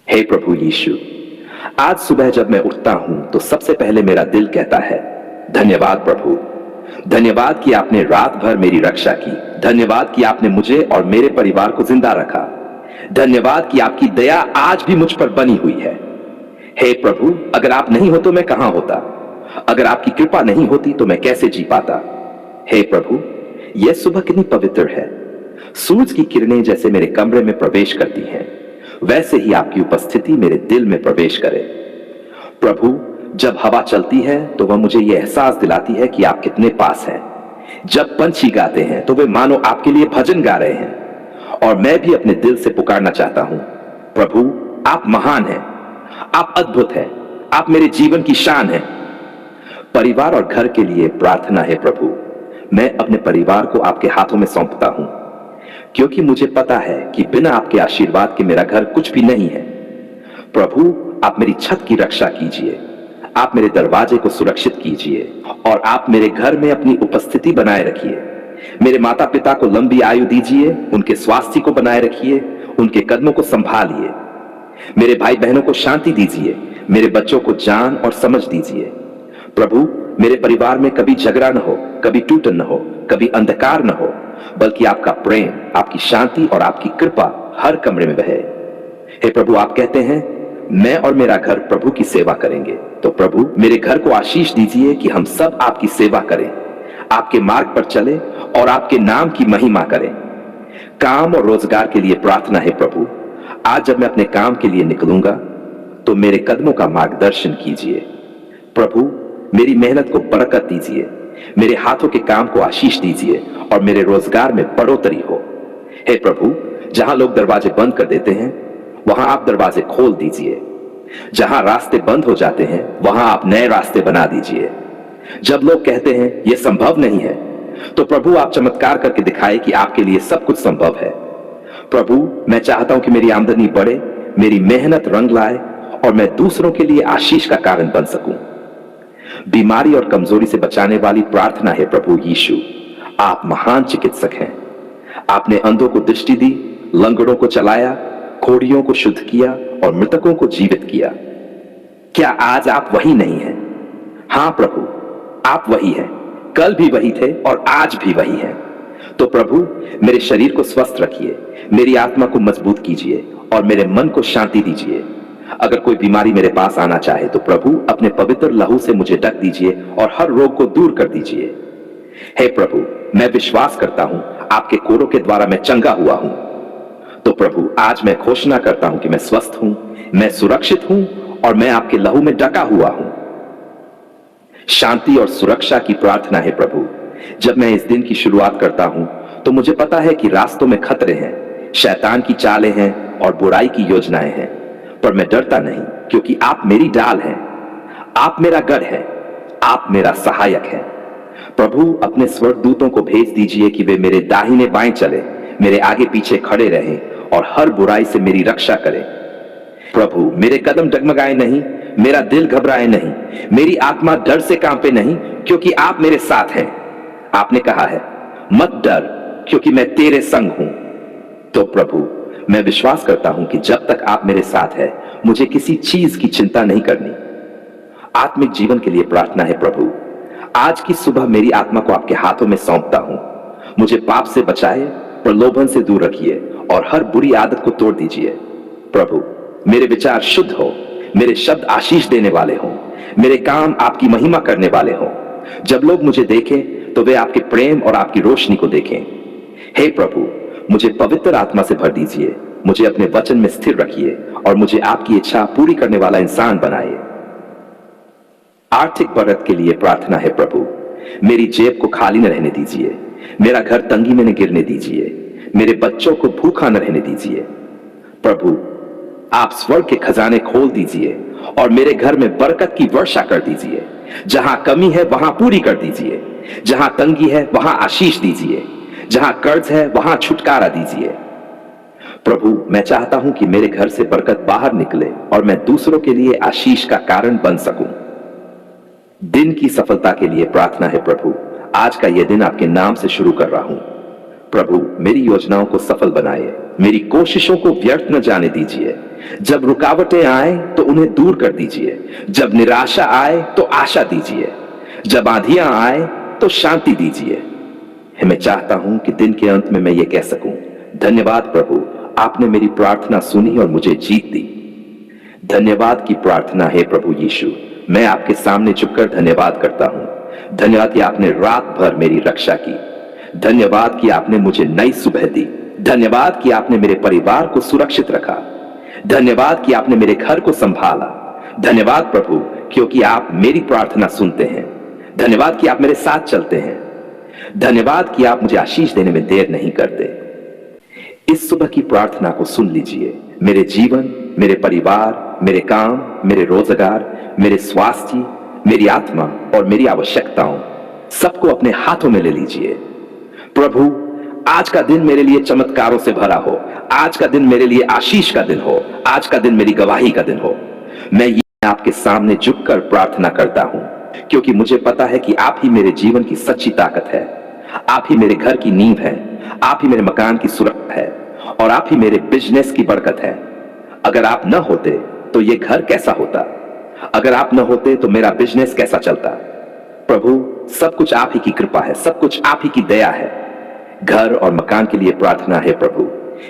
हे प्रभु यीशु, आज सुबह जब मैं उठता हूं तो सबसे पहले मेरा दिल कहता है धन्यवाद प्रभु। धन्यवाद कि आपने रात भर मेरी रक्षा की। धन्यवाद कि आपने मुझे और मेरे परिवार को जिंदा रखा। धन्यवाद कि आपकी दया आज भी मुझ पर बनी हुई है। हे प्रभु, अगर आप नहीं हो तो मैं कहां होता? अगर आपकी कृपा नहीं होती तो मैं कैसे जी पाता? हे प्रभु, यह सुबह कितनी पवित्र है। सूरज की किरणें जैसे मेरे कमरे में प्रवेश करती हैं, वैसे ही आपकी उपस्थिति मेरे दिल में प्रवेश करे। प्रभु, जब हवा चलती है तो वह मुझे यह एहसास दिलाती है कि आप कितने पास हैं। जब पंछी गाते हैं तो वे मानो आपके लिए भजन गा रहे हैं। और मैं भी अपने दिल से पुकारना चाहता हूं, प्रभु आप महान हैं, आप अद्भुत हैं, आप मेरे जीवन की शान हैं। परिवार और घर के लिए प्रार्थना है प्रभु। मैं अपने परिवार को आपके हाथों में सौंपता हूं, क्योंकि मुझे पता है कि बिना आपके आशीर्वाद के मेरा घर कुछ भी नहीं है। प्रभु, आप मेरी छत की रक्षा कीजिए, आप मेरे दरवाजे को सुरक्षित कीजिए और आप मेरे घर में अपनी उपस्थिति बनाए रखिए। मेरे माता पिता को लंबी आयु दीजिए, उनके स्वास्थ्य को बनाए रखिए, उनके कदमों को संभालिए। मेरे भाई बहनों को शांति दीजिए, मेरे बच्चों को जान और समझ दीजिए। प्रभु, मेरे परिवार में कभी झगड़ा न हो, कभी टूटन न हो, कभी अंधकार न हो, बल्कि आपका प्रेम, आपकी शांति और आपकी कृपा हर कमरे में बहे। हे प्रभु, आप कहते हैं मैं और मेरा घर प्रभु की सेवा करेंगे। तो प्रभु, मेरे घर को आशीष दीजिए कि हम सब आपकी सेवा करें, आपके मार्ग पर चले और आपके नाम की महिमा करें। काम और रोजगार के लिए प्रार्थना है प्रभु। आज जब मैं अपने काम के लिए निकलूंगा तो मेरे कदमों का मार्गदर्शन कीजिए। प्रभु, मेरी मेहनत को बरकत दीजिए, मेरे हाथों के काम को आशीष दीजिए और मेरे रोजगार में बढ़ोतरी हो। हे प्रभु, जहां लोग दरवाजे बंद कर देते हैं वहां आप दरवाजे खोल दीजिए। जहां रास्ते बंद हो जाते हैं वहां आप नए रास्ते बना दीजिए। जब लोग कहते हैं यह संभव नहीं है, तो प्रभु आप चमत्कार करके दिखाए कि आपके लिए सब कुछ संभव है। प्रभु, मैं चाहता हूं कि मेरी आमदनी बढ़े, मेरी मेहनत रंग लाए और मैं दूसरों के लिए आशीष का कारण बन सकूं। बीमारी और कमजोरी से बचाने वाली प्रार्थना है प्रभु यीशु। आप महान चिकित्सक हैं। आपने अंधों को दृष्टि दी, लंगड़ों को चलाया, कोढ़ियों को शुद्ध किया और मृतकों को जीवित किया। क्या आज आप वही नहीं हैं? हां प्रभु, आप वही हैं। कल भी वही थे और आज भी वही हैं। तो प्रभु, मेरे शरीर को स्वस्थ रखिए, मेरी आत्मा को मजबूत कीजिए और मेरे मन को शांति दीजिए। अगर कोई बीमारी मेरे पास आना चाहे तो प्रभु अपने पवित्र लहू से मुझे ढक दीजिए और हर रोग को दूर कर दीजिए। हे प्रभु, मैं विश्वास करता हूं आपके कोड़ों के द्वारा मैं चंगा हुआ हूं। तो प्रभु, आज मैं घोषणा करता हूं कि मैं स्वस्थ हूं, मैं सुरक्षित हूं और मैं आपके लहू में ढका हुआ हूं। शांति और सुरक्षा की प्रार्थना है प्रभु। जब मैं इस दिन की शुरुआत करता हूं तो मुझे पता है कि रास्तों में खतरे हैं, शैतान की चालें हैं और बुराई की योजनाएं हैं, पर मैं डरता नहीं, क्योंकि आप मेरी ढाल हैं, आप मेरा गढ़ हैं, आप मेरा सहायक हैं। प्रभु, अपने स्वर्गदूतों को भेज दीजिए कि वे मेरे दाहिने बाएं चले, मेरे आगे पीछे खड़े रहें और हर बुराई से मेरी रक्षा करें। प्रभु, मेरे कदम डगमगाए नहीं, मेरा दिल घबराए नहीं, मेरी आत्मा डर से कांपे नहीं, क्योंकि आप मेरे साथ हैं। आपने कहा है मत डर, क्योंकि मैं तेरे संग हूं। तो प्रभु, मैं विश्वास करता हूं कि जब तक आप मेरे साथ हैं मुझे किसी चीज की चिंता नहीं करनी। आत्मिक जीवन के लिए प्रार्थना है प्रभु। आज की सुबह मेरी आत्मा को आपके हाथों में सौंपता हूं। मुझे पाप से बचाए, प्रलोभन से दूर रखिए और हर बुरी आदत को तोड़ दीजिए। प्रभु, मेरे विचार शुद्ध हो, मेरे शब्द आशीष देने वाले हों, मेरे काम आपकी महिमा करने वाले हों। जब लोग मुझे देखें तो वे आपके प्रेम और आपकी रोशनी को देखें। हे प्रभु, मुझे पवित्र आत्मा से भर दीजिए, मुझे अपने वचन में स्थिर रखिए और मुझे आपकी इच्छा पूरी करने वाला इंसान बनाइए। आर्थिक बरकत के लिए प्रार्थना है प्रभु। मेरी जेब को खाली न रहने दीजिए, मेरा घर तंगी में न गिरने दीजिए, मेरे बच्चों को भूखा न रहने दीजिए। प्रभु, आप स्वर्ग के खजाने खोल दीजिए और मेरे घर में बरकत की वर्षा कर दीजिए। जहां कमी है वहां पूरी कर दीजिए, जहां तंगी है वहां आशीष दीजिए, जहां कर्ज है वहां छुटकारा दीजिए। प्रभु, मैं चाहता हूं कि मेरे घर से बरकत बाहर निकले और मैं दूसरों के लिए आशीष का कारण बन सकूं। दिन की सफलता के लिए प्रार्थना है प्रभु। आज का यह दिन आपके नाम से शुरू कर रहा हूं। प्रभु, मेरी योजनाओं को सफल बनाइए मेरी कोशिशों को व्यर्थ न जाने दीजिए। जब रुकावटें आए तो उन्हें दूर कर दीजिए। जब निराशा आए तो आशा दीजिए। जब आंधियां आए तो शांति दीजिए। मैं चाहता हूं कि दिन के अंत में मैं ये कह सकूं, धन्यवाद प्रभु, आपने मेरी प्रार्थना सुनी और मुझे जीत दी। धन्यवाद की प्रार्थना है प्रभु यीशु, मैं आपके सामने झुककर धन्यवाद करता हूं। धन्यवाद कि आपने रात भर मेरी रक्षा की। धन्यवाद कि आपने मुझे नई सुबह दी। धन्यवाद कि आपने मेरे परिवार को सुरक्षित रखा। धन्यवाद कि आपने मेरे घर को संभाला। धन्यवाद प्रभु, क्योंकि आप मेरी प्रार्थना सुनते हैं। धन्यवाद कि आप मेरे साथ चलते हैं। धन्यवाद कि आप मुझे आशीष देने में देर नहीं करते। इस सुबह की प्रार्थना को सुन लीजिए। मेरे जीवन, मेरे परिवार, मेरे काम, मेरे रोजगार, मेरे स्वास्थ्य, मेरी आत्मा और मेरी आवश्यकताओं सबको अपने हाथों में ले लीजिए। प्रभु, आज का दिन मेरे लिए चमत्कारों से भरा हो। आज का दिन मेरे लिए आशीष का दिन हो। आज का दिन मेरी गवाही का दिन हो। मैं ये आपके सामने झुककर प्रार्थना करता हूं, क्योंकि मुझे पता है कि आप ही मेरे जीवन की सच्ची ताकत है। आप ही मेरे घर की नींव है। आप ही मेरे मकान की सुरक्षा है और आप ही मेरे बिजनेस की बरकत है। अगर आप न होते तो ये घर कैसा होता? अगर आप न होते तो मेरा बिजनेस कैसा चलता? प्रभु, सब कुछ आप ही की कृपा है, सब कुछ आप ही की दया है। घर और मकान के लिए प्रार्थना है प्रभु।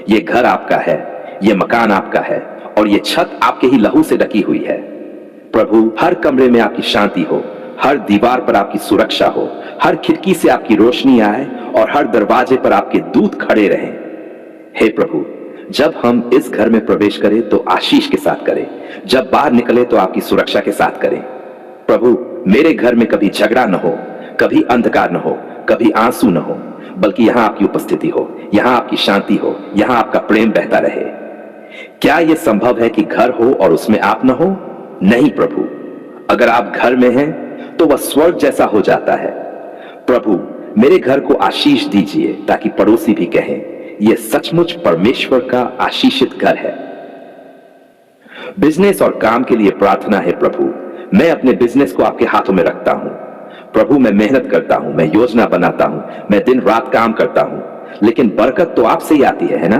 ये घर आपका है, ये मकान आपका है और ये छत आपके ही लहू से ढकी हुई है। प्रभु, हर कमरे में आपकी शांति हो, हर दीवार पर आपकी सुरक्षा हो, हर खिड़की से आपकी रोशनी आए और हर दरवाजे पर आपके दूत खड़े रहें। हे प्रभु, जब हम इस घर में प्रवेश करें तो आशीष के साथ करें। जब बाहर निकले तो आपकी सुरक्षा के साथ करें। प्रभु, मेरे घर में कभी झगड़ा न हो, कभी अंधकार न हो, कभी आंसू न हो, बल्कि यहां आपकी उपस्थिति हो, यहां आपकी शांति हो, यहां आपका प्रेम बहता रहे। क्या यह संभव है कि घर हो और उसमें आप न हो? नहीं प्रभु, अगर आप घर में हैं तो वह स्वर्ग जैसा हो जाता है। प्रभु, मेरे घर को आशीष दीजिए ताकि पड़ोसी भी कहें, यह सचमुच परमेश्वर का आशीषित घर है। बिजनेस और काम के लिए प्रार्थना है प्रभु। मैं अपने बिजनेस को आपके हाथों में रखता हूं। प्रभु, मैं मेहनत करता हूं, मैं योजना बनाता हूं, मैं दिन रात काम करता हूं, लेकिन बरकत तो आपसे ही आती है ना?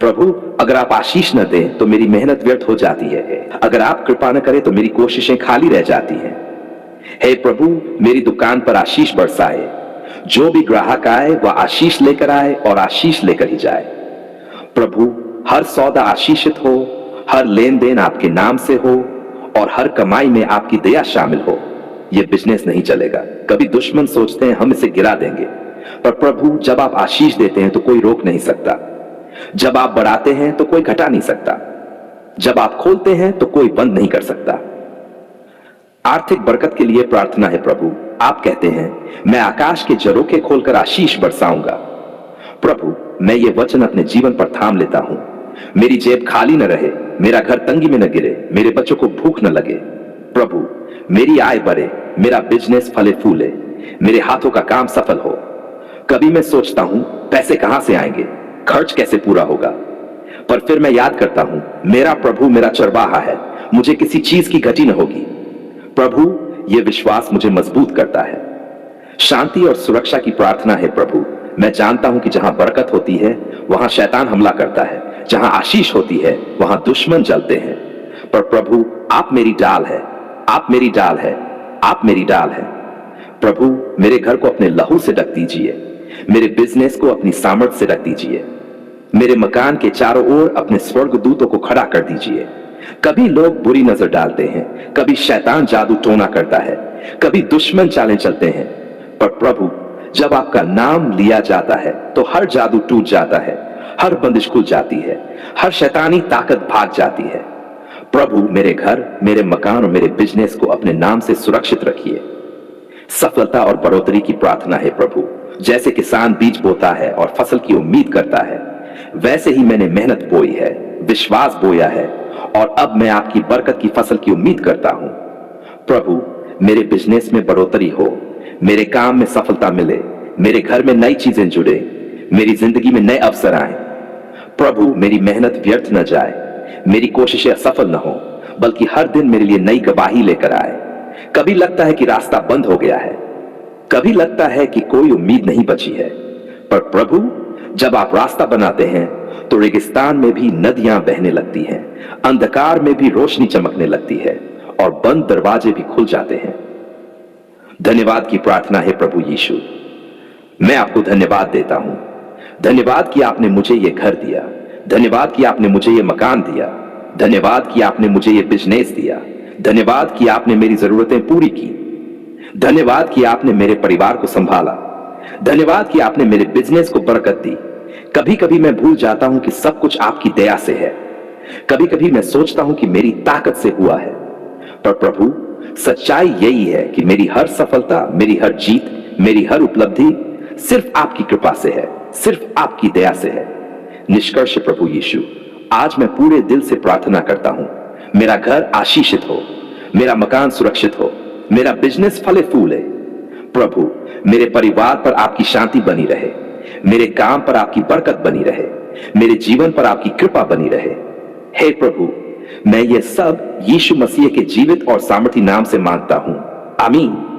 प्रभु, अगर आप आशीष न दें तो मेरी मेहनत व्यर्थ हो जाती है। अगर आप कृपा न करें तो मेरी कोशिशें खाली रह जाती हैं। हे प्रभु, मेरी दुकान पर आशीष बरसाए। जो भी ग्राहक आए वह आशीष लेकर आए और आशीष लेकर ही जाए। प्रभु, हर सौदा आशीषित हो, हर लेन देन आपके नाम से हो और हर कमाई में आपकी दया शामिल हो। यह बिजनेस नहीं चलेगा। कभी दुश्मन सोचते हैं हम इसे गिरा देंगे, पर प्रभु, जब आप आशीष देते हैं तो कोई रोक नहीं सकता। जब आप बढ़ाते हैं तो कोई घटा नहीं सकता। जब आप खोलते हैं तो कोई बंद नहीं कर सकता। आर्थिक बरकत के लिए प्रार्थना है प्रभु। आप कहते हैं, मैं आकाश के झरोखे खोलकर आशीष बरसाऊंगा। प्रभु, मैं ये वचन अपने जीवन पर थाम लेता हूं। मेरी जेब खाली न रहे, मेरा घर तंगी में न गिरे, मेरे बच्चों को भूख न लगे। प्रभु, मेरी आय बढ़े, मेरा बिजनेस फले फूले, मेरे हाथों का काम सफल हो। कभी मैं सोचता हूं, पैसे कहां से आएंगे, खर्च कैसे पूरा होगा, पर फिर मैं याद करता हूं, मेरा प्रभु मेरा चरवाहा है, मुझे किसी चीज की घटी न होगी। प्रभु, यह विश्वास मुझे मजबूत करता है। शांति और सुरक्षा की प्रार्थना है प्रभु। मैं जानता हूं कि जहां बरकत होती है वहां शैतान हमला करता है, जहां आशीष होती है वहां दुश्मन जलते हैं। पर प्रभु, आप मेरी डाल है, आप मेरी डाल है, आप मेरी डाल है। प्रभु, मेरे घर को अपने लहू से ढक दीजिए, मेरे बिजनेस को अपनी सामर्थ से ढक दीजिए, मेरे मकान के चारों ओर अपने स्वर्गदूतों को खड़ा कर दीजिए। कभी लोग बुरी नजर डालते हैं, कभी शैतान जादू टोना करता है, कभी दुश्मन चालें चलते हैं, पर प्रभु, जब आपका नाम लिया जाता है तो हर जादू टूट जाता है, हर बंदिश खुल जाती है, हर शैतानी ताकत भाग जाती है। प्रभु, मेरे घर, मेरे मकान और मेरे बिजनेस को अपने नाम से सुरक्षित रखिए। सफलता और बढ़ोतरी की प्रार्थना है प्रभु। जैसे किसान बीज बोता है और फसल की उम्मीद करता है, वैसे ही मैंने मेहनत बोई है, विश्वास बोया है और अब मैं आपकी बरकत की फसल की उम्मीद करता हूं। प्रभु, मेरे बिजनेस में बढ़ोतरी हो, मेरे काम में सफलता मिले, मेरे घर में नई चीजें जुड़े, मेरी जिंदगी में नए अवसर आए। प्रभु, मेरी मेहनत व्यर्थ न जाए, मेरी कोशिशें असफल न हो, बल्कि हर दिन मेरे लिए नई गवाही लेकर आए। कभी लगता है कि रास्ता बंद हो गया है, कभी लगता है कि कोई उम्मीद नहीं बची है, पर प्रभु, जब आप रास्ता बनाते हैं तो रेगिस्तान में भी नदियां बहने लगती हैं, अंधकार में भी रोशनी चमकने लगती है और बंद दरवाजे भी खुल जाते हैं। धन्यवाद की प्रार्थना है प्रभु यीशु। मैं आपको धन्यवाद देता हूं। धन्यवाद कि आपने मुझे ये घर दिया, धन्यवाद कि आपने मुझे ये मकान दिया, धन्यवाद कि आपने मुझे ये बिजनेस दिया, धन्यवाद कि आपने मेरी जरूरतें पूरी की, धन्यवाद कि आपने मेरे परिवार को संभाला, धन्यवाद कि आपने मेरे बिजनेस को बरकत दी। कभी कभी मैं भूल जाता हूं कि सब कुछ आपकी दया से है। कभी कभी मैं सोचता हूं कि मेरी ताकत से हुआ है, पर प्रभु सच्चाई यही है कि मेरी हर सफलता, मेरी हर जीत, मेरी हर उपलब्धि सिर्फ आपकी कृपा से है, सिर्फ आपकी दया से है। निष्कर्ष प्रभु यीशु, आज मैं पूरे दिल से प्रार्थना करता हूं, मेरा घर आशीषित हो, मेरा मकान सुरक्षित हो, मेरा बिजनेस फले फूले। प्रभु मेरे परिवार पर आपकी शांति बनी रहे, मेरे काम पर आपकी बरकत बनी रहे, मेरे जीवन पर आपकी कृपा बनी रहे। हे प्रभु, मैं ये सब यीशु मसीह के जीवित और सामर्थी नाम से मांगता हूं। आमीन।